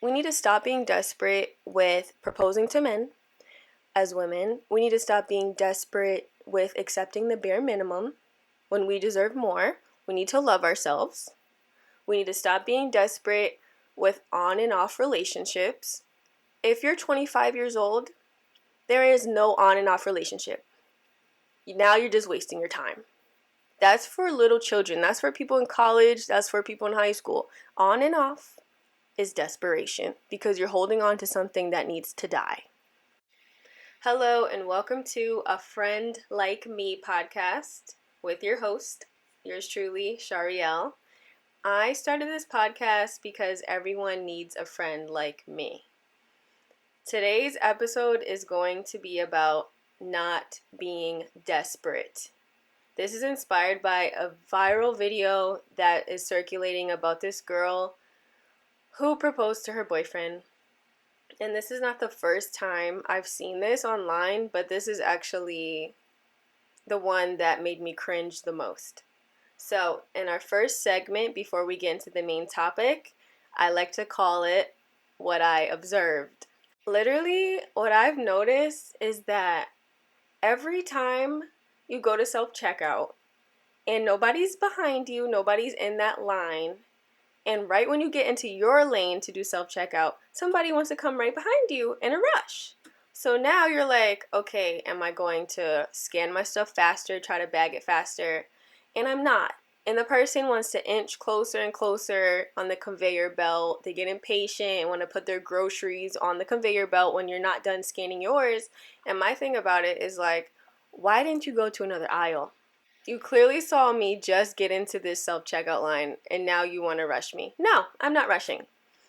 We need to stop being desperate with proposing to men as women. We need to stop being desperate with accepting the bare minimum when we deserve more. We need to love ourselves. We need to stop being desperate with on and off relationships. If you're 25 years old, there is no on and off relationship. Now you're just wasting your time. That's for little children. That's for people in college. That's for people in high school. On and off is desperation because you're holding on to something that needs to die. Hello, and welcome to A Friend Like Me podcast with your host, yours truly, Shariel. I started this podcast because everyone needs a friend like me. Today's episode is going to be about not being desperate. This is inspired by a viral video that is circulating about this girl who proposed to her boyfriend. And this is not the first time I've seen this online, but this is actually the one that made me cringe the most. So, in our first segment, before we get into the main topic, I like to call it What I Observed. Literally, what I've noticed is that every time you go to SelfCheckout and nobody's behind you, nobody's in that line, and right when you get into your lane to do self-checkout, somebody wants to come right behind you in a rush. So now you're like, okay, am I going to scan my stuff faster, try to bag it faster? And I'm not. And the person wants to inch closer and closer on the conveyor belt. They get impatient and want to put their groceries on the conveyor belt when you're not done scanning yours. And my thing about it is like, why didn't you go to another aisle? You clearly saw me just get into this self-checkout line and now you want to rush me. No, I'm not rushing.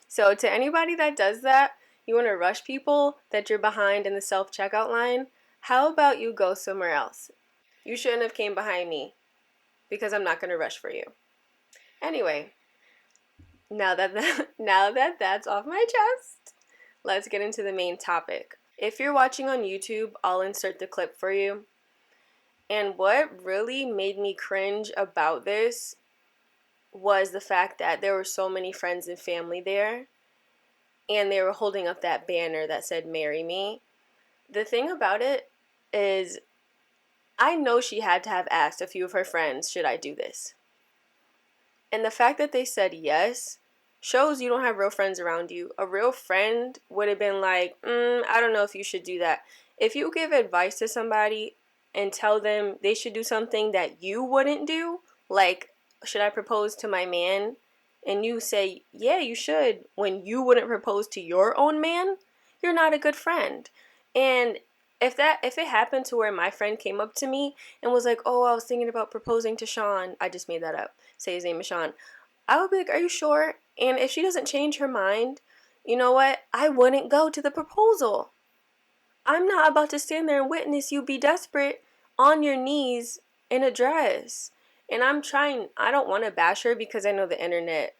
So to anybody that does that, you want to rush people that you're behind in the self-checkout line, how about you go somewhere else? You shouldn't have came behind me because I'm not going to rush for you. Anyway, now that that's off my chest, let's get into the main topic. If you're watching on YouTube, I'll insert the clip for you. And what really made me cringe about this was the fact that there were so many friends and family there, and they were holding up that banner that said, "Marry me." The thing about it is, I know she had to have asked a few of her friends, should I do this? And the fact that they said yes shows you don't have real friends around you. A real friend would have been like, I don't know if you should do that. If you give advice to somebody and tell them they should do something that you wouldn't do, like, should I propose to my man? And you say, yeah, you should, when you wouldn't propose to your own man, you're not a good friend. And if it happened to where my friend came up to me and was like, oh, I was thinking about proposing to Sean, I just made that up, say his name is Sean, I would be like, are you sure? And if she doesn't change her mind, you know what? I wouldn't go to the proposal. I'm not about to stand there and witness you be desperate on your knees in a dress. And I don't want to bash her because I know the internet,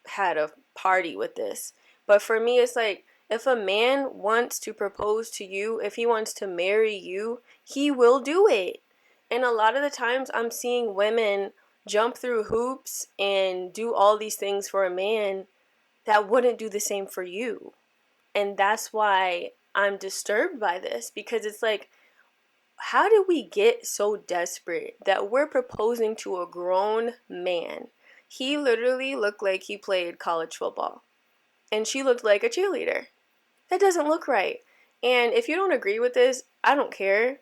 had a party with this. But for me, it's like, if a man wants to propose to you, if he wants to marry you, he will do it. And a lot of the times I'm seeing women jump through hoops and do all these things for a man that wouldn't do the same for you. And that's why I'm disturbed by this, because it's like, how did we get so desperate that we're proposing to a grown man? He literally looked like he played college football, and she looked like a cheerleader. That doesn't look right. And if you don't agree with this, I don't care.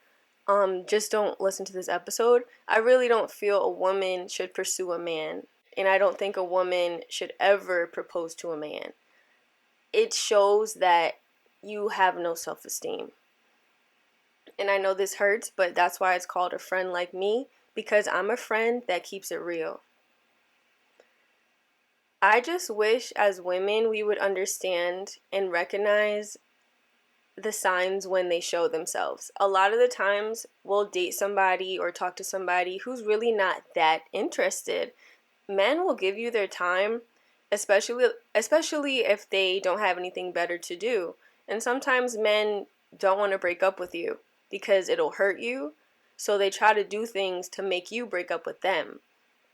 Just don't listen to this episode. I really don't feel a woman should pursue a man, and I don't think a woman should ever propose to a man. It shows that you have no self-esteem. And I know this hurts, but that's why it's called A Friend Like Me, because I'm a friend that keeps it real. I just wish as women we would understand and recognize the signs when they show themselves. A lot of the times we'll date somebody or talk to somebody who's really not that interested. Men will give you their time, especially if they don't have anything better to do. And sometimes men don't want to break up with you because it'll hurt you. So they try to do things to make you break up with them.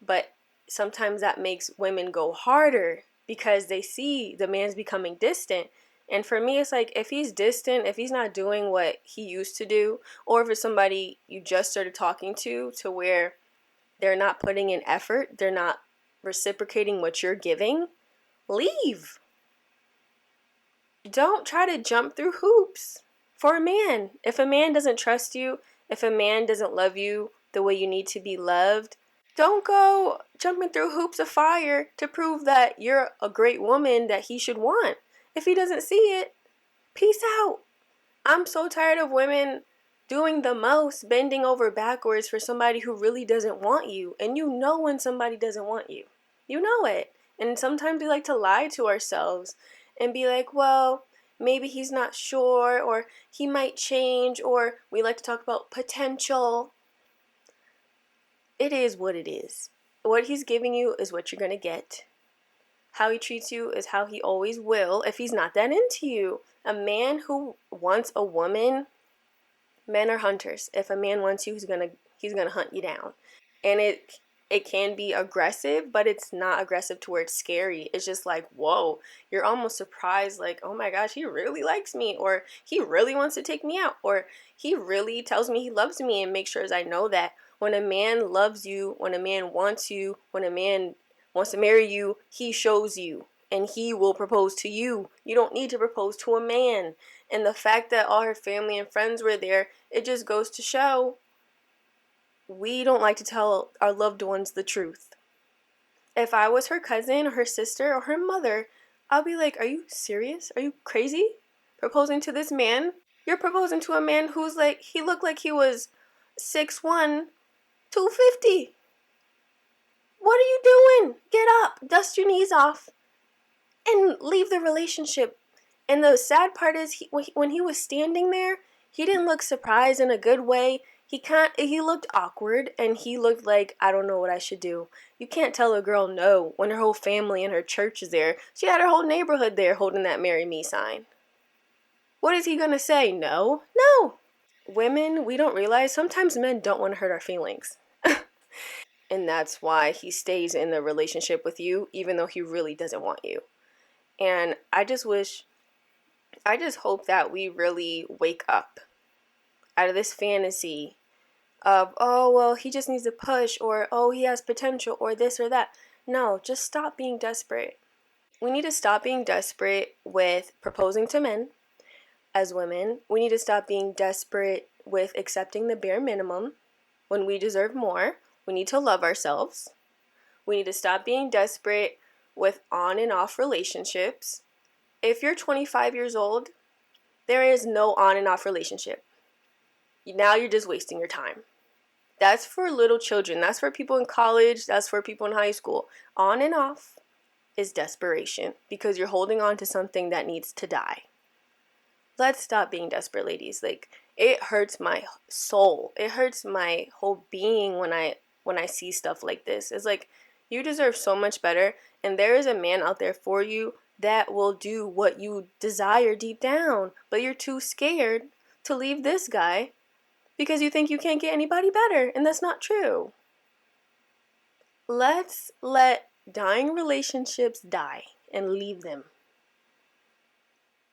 But sometimes that makes women go harder because they see the man's becoming distant. And for me, it's like, if he's distant, if he's not doing what he used to do, or if it's somebody you just started talking to where they're not putting in effort, they're not reciprocating what you're giving, leave. Don't try to jump through hoops for a man. If a man doesn't trust you, if a man doesn't love you the way you need to be loved, don't go jumping through hoops of fire to prove that you're a great woman that he should want. If he doesn't see it, peace out. I'm so tired of women doing the most, bending over backwards for somebody who really doesn't want you. And you know when somebody doesn't want you. You know it. And sometimes we like to lie to ourselves and be like, well, maybe he's not sure, or he might change, or we like to talk about potential. It is what it is. What he's giving you is what you're going to get. How he treats you is how he always will if he's not that into you. A man who wants a woman, men are hunters. If a man wants you, he's gonna hunt you down. And it can be aggressive, but it's not aggressive to where it's scary. It's just like, whoa, you're almost surprised, like, oh my gosh, he really likes me, or he really wants to take me out, or he really tells me he loves me, and make sure as I know that when a man loves you, when a man wants you, when a man wants to marry you, he shows you, and he will propose to you. You don't need to propose to a man. And the fact that all her family and friends were there, it just goes to show we don't like to tell our loved ones the truth. If I was her cousin or her sister or her mother, I'll be like, are you serious? Are you crazy? Proposing to this man? You're proposing to a man who's like, he looked like he was 6'1", 250. What are you doing? Get up, dust your knees off, and leave the relationship. And the sad part is, when he was standing there, he didn't look surprised in a good way. He looked awkward, and he looked like, I don't know what I should do. You can't tell a girl no when her whole family and her church is there. She had her whole neighborhood there holding that marry me sign. What is he gonna say? No? No. Women, we don't realize sometimes men don't want to hurt our feelings. And that's why he stays in the relationship with you, even though he really doesn't want you. And I just hope that we really wake up out of this fantasy of, oh, well, he just needs to push, or, oh, he has potential, or this or that. No, just stop being desperate. We need to stop being desperate with proposing to men as women. We need to stop being desperate with accepting the bare minimum when we deserve more. We need to love ourselves. We need to stop being desperate with on and off relationships. If you're 25 years old, there is no on and off relationship. Now you're just wasting your time. That's for little children. That's for people in college. That's for people in high school. On and off is desperation because you're holding on to something that needs to die. Let's stop being desperate, ladies. Like, it hurts my soul. It hurts my whole being when I see stuff like this. It's like, you deserve so much better, and there is a man out there for you that will do what you desire deep down, but you're too scared to leave this guy because you think you can't get anybody better, and that's not true. Let's let dying relationships die and leave them.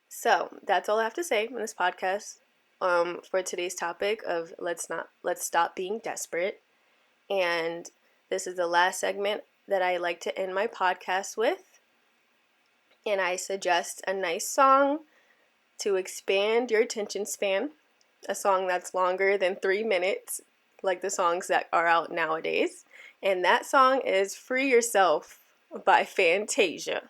So that's all I have to say in this podcast for today's topic of let's stop being desperate. And this is the last segment that I like to end my podcast with. And I suggest a nice song to expand your attention span. A song that's longer than 3 minutes, like the songs that are out nowadays. And that song is Free Yourself by Fantasia.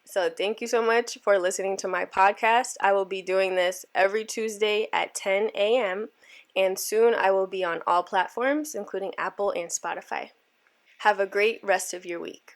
So thank you so much for listening to my podcast. I will be doing this every Tuesday at 10 a.m. And soon I will be on all platforms, including Apple and Spotify. Have a great rest of your week.